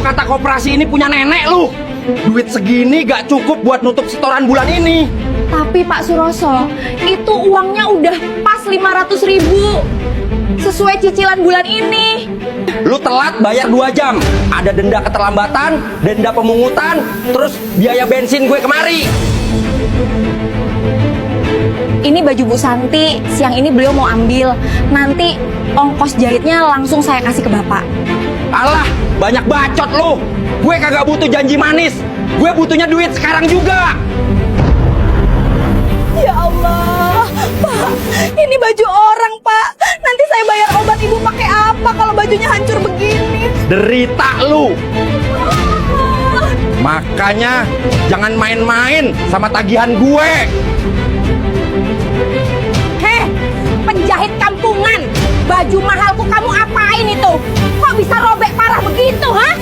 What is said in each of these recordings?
kata koperasi ini punya nenek lu. Duit segini gak cukup buat nutup setoran bulan ini. Tapi Pak Suroso, itu uangnya udah pas 500.000 sesuai cicilan bulan ini. Lu telat bayar 2 jam. Ada denda keterlambatan, denda pemungutan, terus biaya bensin gue kemari. Ini baju Bu Santi, siang ini beliau mau ambil. Nanti ongkos jahitnya langsung saya kasih ke Bapak. Alah, banyak bacot lu. Gue kagak butuh janji manis. Gue butuhnya duit sekarang juga. Ya Allah, Pak, ini baju orang, Pak. Nanti saya bayar obat Ibu pakai apa kalau bajunya hancur begini? Derita lu. Makanya jangan main-main sama tagihan gue. Heh, penjahit kampungan. Baju mahalku kamu apain itu? Kok bisa robek parah begitu, ha?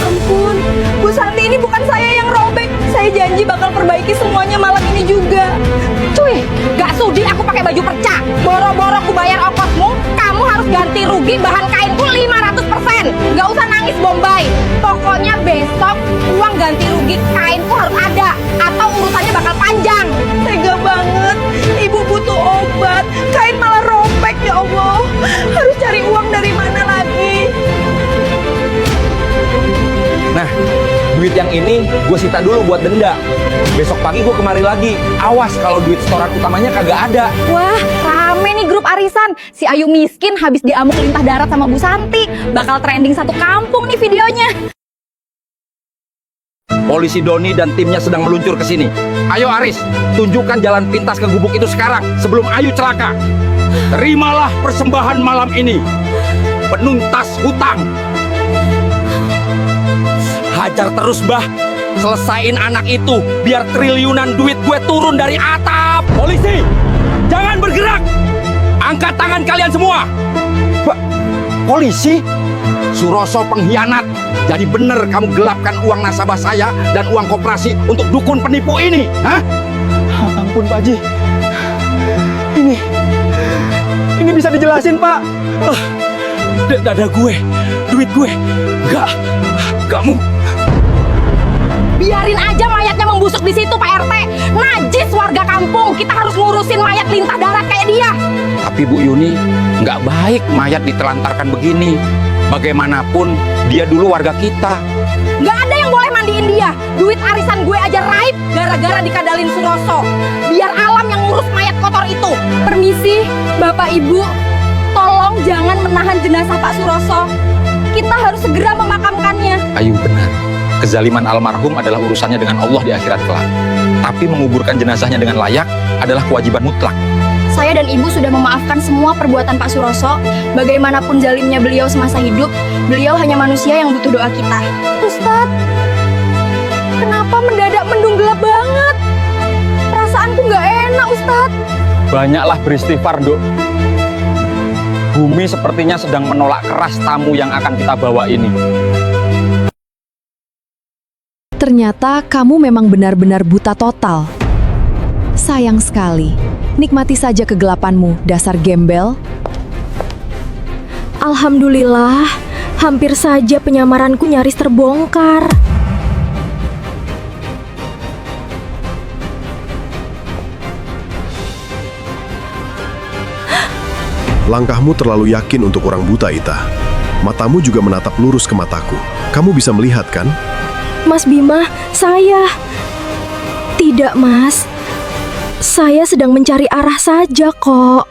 Ampun, Bu Santi, ini bukan saya yang robek. Saya janji bakal perbaiki semuanya malam ini juga. Cuy, gak sudi aku pakai baju perca. Boro-boro ku bayar ongkosmu, kamu harus ganti rugi bahan kainku 500%. Gak usah nangis, Bombay. Pokoknya besok uang ganti rugi kainku harus ada, atau urusannya bakal panjang. Tega banget, Ibu butuh obat, kain malah robek, ya Allah. Harus cari uang dari mana lagi? Nah, duit yang ini gue sita dulu buat denda. Besok pagi gue kemari lagi. Awas kalau duit setoran utamanya kagak ada. Wah, rame nih grup arisan. Si Ayu miskin habis diamuk lintah darat sama Bu Santi. Bakal trending satu kampung nih videonya. Polisi Doni dan timnya sedang meluncur ke sini. Ayo Aris, tunjukkan jalan pintas ke gubuk itu sekarang sebelum Ayu celaka. Terimalah persembahan malam ini. Penuntas hutang. Hajar terus, Bah. Selesain anak itu biar triliunan duit gue turun dari atap. Polisi, jangan bergerak. Angkat tangan kalian semua. Polisi? Suroso pengkhianat. Jadi bener kamu gelapkan uang nasabah saya dan uang koperasi untuk dukun penipu ini, hah? Ampun Pak Haji. Ini bisa dijelasin, Pak. Dada gue, duit gue. Kamu. Biarin aja mayatnya membusuk di situ, Pak RT. Najis warga kampung. Kita harus ngurusin mayat lintah darat kayak dia. Tapi Bu Yuni, nggak baik mayat ditelantarkan begini. Bagaimanapun dia dulu warga kita. Nggak ada yang boleh mandiin dia. Duit arisan gue aja raib gara-gara dikadalin Suroso. Biar alam yang ngurus mayat kotor itu. Permisi, Bapak Ibu. Tolong jangan menahan jenazah Pak Suroso. Kita harus segera memakamkannya. Ayu benar. Kezaliman almarhum adalah urusannya dengan Allah di akhirat kelak. Tapi menguburkan jenazahnya dengan layak adalah kewajiban mutlak. Saya dan Ibu sudah memaafkan semua perbuatan Pak Suroso. Bagaimanapun zalimnya beliau semasa hidup, beliau hanya manusia yang butuh doa kita. Ustadz, kenapa mendadak mendung gelap banget? Perasaanku nggak enak, Ustadz. Banyaklah beristighfar, Dok. Bumi sepertinya sedang menolak keras tamu yang akan kita bawa ini. Ternyata kamu memang benar-benar buta total. Sayang sekali. Nikmati saja kegelapanmu, dasar gembel. Alhamdulillah, hampir saja penyamaranku nyaris terbongkar. Langkahmu terlalu yakin untuk orang buta, Ita. Matamu juga menatap lurus ke mataku. Kamu bisa melihat, kan? Mas Bima, saya... Tidak, Mas. Saya sedang mencari arah saja kok.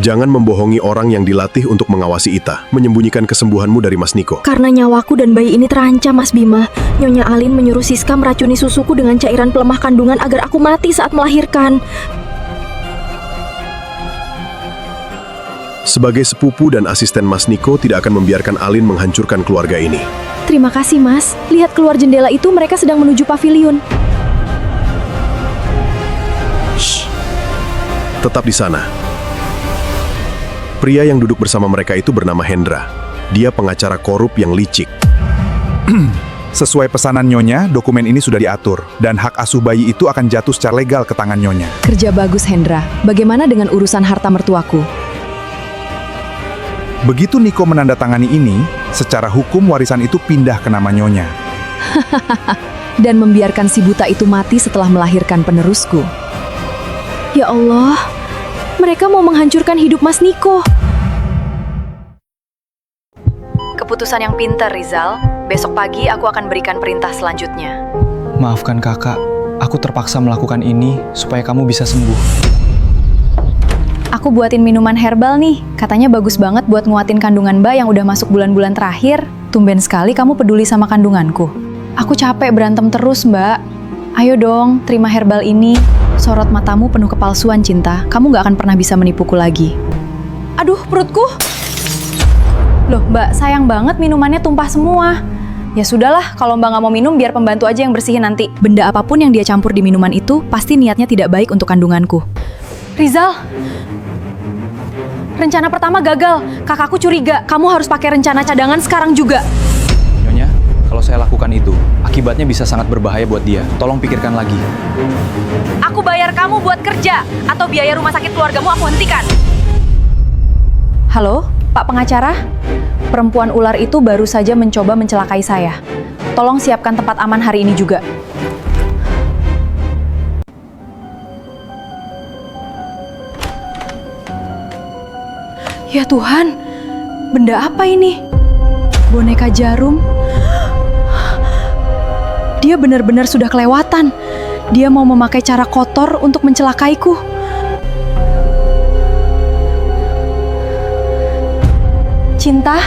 Jangan membohongi orang yang dilatih untuk mengawasi Ita, menyembunyikan kesembuhanmu dari Mas Niko. Karena nyawaku dan bayi ini terancam, Mas Bima. Nyonya Alin menyuruh Siska meracuni susuku dengan cairan pelemah kandungan agar aku mati saat melahirkan. Sebagai sepupu dan asisten Mas Niko tidak akan membiarkan Alin menghancurkan keluarga ini. Terima kasih, Mas. Lihat keluar jendela itu, mereka sedang menuju pavilion. Shh. Tetap di sana. Pria yang duduk bersama mereka itu bernama Hendra. Dia pengacara korup yang licik. Sesuai pesanan Nyonya, dokumen ini sudah diatur, dan hak asuh bayi itu akan jatuh secara legal ke tangan Nyonya. Kerja bagus, Hendra. Bagaimana dengan urusan harta mertuaku? Begitu Niko menandatangani ini, secara hukum warisan itu pindah ke nama Nyonya. Dan membiarkan si buta itu mati setelah melahirkan penerusku. Ya Allah, mereka mau menghancurkan hidup Mas Niko. Keputusan yang pintar, Rizal. Besok pagi aku akan berikan perintah selanjutnya. Maafkan kakak, aku terpaksa melakukan ini supaya kamu bisa sembuh. Aku buatin minuman herbal nih. Katanya bagus banget buat nguatin kandungan Mbak yang udah masuk bulan-bulan terakhir. Tumben sekali kamu peduli sama kandunganku. Aku capek berantem terus, Mbak. Ayo dong, terima herbal ini. Sorot matamu penuh kepalsuan, Cinta. Kamu gak akan pernah bisa menipuku lagi. Aduh, perutku. Loh, Mbak, sayang banget minumannya tumpah semua. Ya sudahlah, kalau Mbak gak mau minum, biar pembantu aja yang bersihin nanti. Benda apapun yang dia campur di minuman itu, pasti niatnya tidak baik untuk kandunganku. Rizal! Rencana pertama gagal. Kakakku curiga. Kamu harus pakai rencana cadangan sekarang juga. Nyonya, kalau saya lakukan itu, akibatnya bisa sangat berbahaya buat dia. Tolong pikirkan lagi. Aku bayar kamu buat kerja, atau biaya rumah sakit keluargamu aku hentikan. Halo, Pak pengacara? Perempuan ular itu baru saja mencoba mencelakai saya. Tolong siapkan tempat aman hari ini juga. Ya Tuhan, benda apa ini? Boneka jarum? Dia benar-benar sudah kelewatan. Dia mau memakai cara kotor untuk mencelakaiku. Cinta,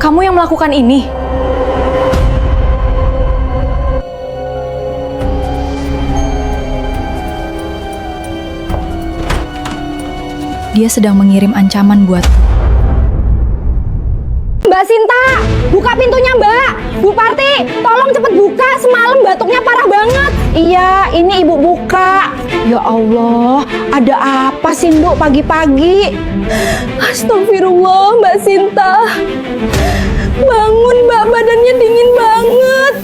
kamu yang melakukan ini? Dia sedang mengirim ancaman buatku. Mbak Sinta, buka pintunya Mbak. Bu Parti, tolong cepet buka. Semalam batuknya parah banget. Iya, ini Ibu buka. Ya Allah, ada apa sih Mbak pagi-pagi? Astagfirullah Mbak Sinta. Bangun Mbak, badannya dingin banget.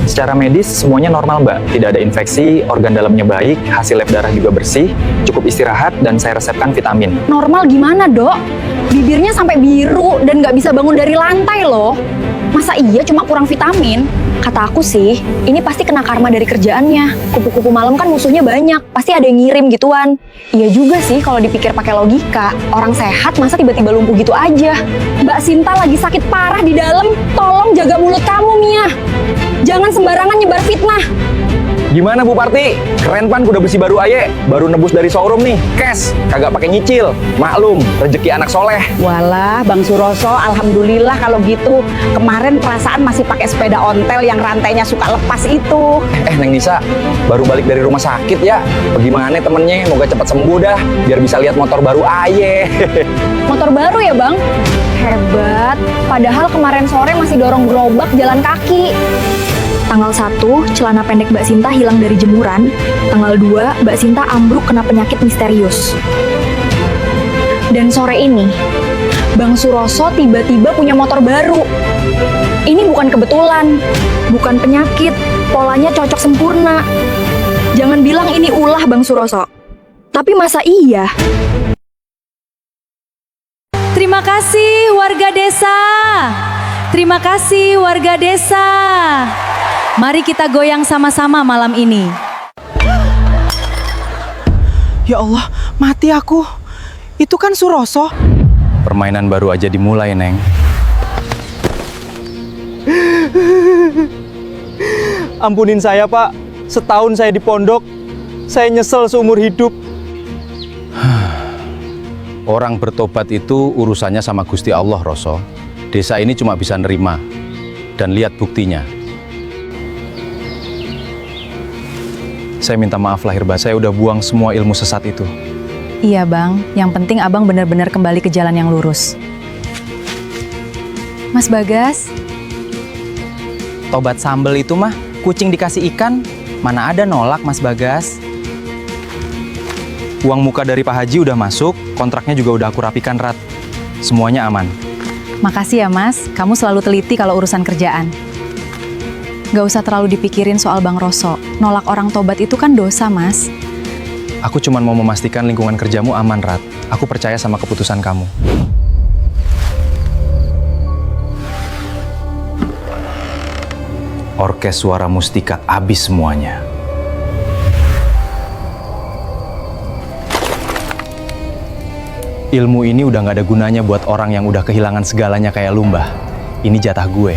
Secara medis, semuanya normal, Mbak. Tidak ada infeksi, organ dalamnya baik, hasil lab darah juga bersih, cukup istirahat, dan saya resepkan vitamin. Normal gimana dok? Bibirnya sampai biru dan nggak bisa bangun dari lantai loh. Masa iya cuma kurang vitamin? Kata aku sih, ini pasti kena karma dari kerjaannya. Kupu-kupu malam kan musuhnya banyak, pasti ada yang ngirim gituan. Iya juga sih kalau dipikir pakai logika. Orang sehat masa tiba-tiba lumpuh gitu aja. Mbak Sinta lagi sakit parah di dalam. Tolong jaga mulut kamu, Mia. Jangan sembarangan nyebar fitnah. Gimana Bu Parti? Keren pan kuda besi baru aye, baru nebus dari showroom nih. Cash, kagak pakai nyicil. Maklum, rezeki anak soleh. Walah, Bang Suroso, alhamdulillah kalau gitu. Kemarin perasaan masih pakai sepeda ontel yang rantainya suka lepas itu. Neng Nisa, baru balik dari rumah sakit ya. Bagaimana temennya? Moga cepat sembuh dah, biar bisa lihat motor baru aye. Motor baru ya bang? Hebat, padahal kemarin sore masih dorong gerobak jalan kaki. Tanggal 1, celana pendek Mbak Sinta hilang dari jemuran. Tanggal 2, Mbak Sinta ambruk kena penyakit misterius. Dan sore ini, Bang Suroso tiba-tiba punya motor baru. Ini bukan kebetulan, bukan penyakit, polanya cocok sempurna. Jangan bilang ini ulah Bang Suroso. Tapi masa iya? Terima kasih warga desa. Terima kasih warga desa. Mari kita goyang sama-sama malam ini. Ya Allah, mati aku. Itu kan Suroso. Permainan baru aja dimulai, Neng. Ampunin saya, Pak. Setahun saya di pondok. Saya nyesel seumur hidup. Orang bertobat itu urusannya sama Gusti Allah, Roso. Desa ini cuma bisa nerima dan lihat buktinya. Saya minta maaf lahir batin, saya udah buang semua ilmu sesat itu. Iya bang, yang penting abang benar-benar kembali ke jalan yang lurus. Mas Bagas? Tobat sambel itu mah, kucing dikasih ikan, mana ada nolak Mas Bagas. Uang muka dari Pak Haji udah masuk, kontraknya juga udah aku rapikan, Rat. Semuanya aman. Makasih ya mas, kamu selalu teliti kalau urusan kerjaan. Gak usah terlalu dipikirin soal Bang Roso. Nolak orang tobat itu kan dosa mas. Aku cuma mau memastikan lingkungan kerjamu aman, Rat. Aku percaya sama keputusan kamu. Orkes Suara Mustika abis semuanya. Ilmu ini udah gak ada gunanya buat orang yang udah kehilangan segalanya kayak lu, Mbah. Ini jatah gue.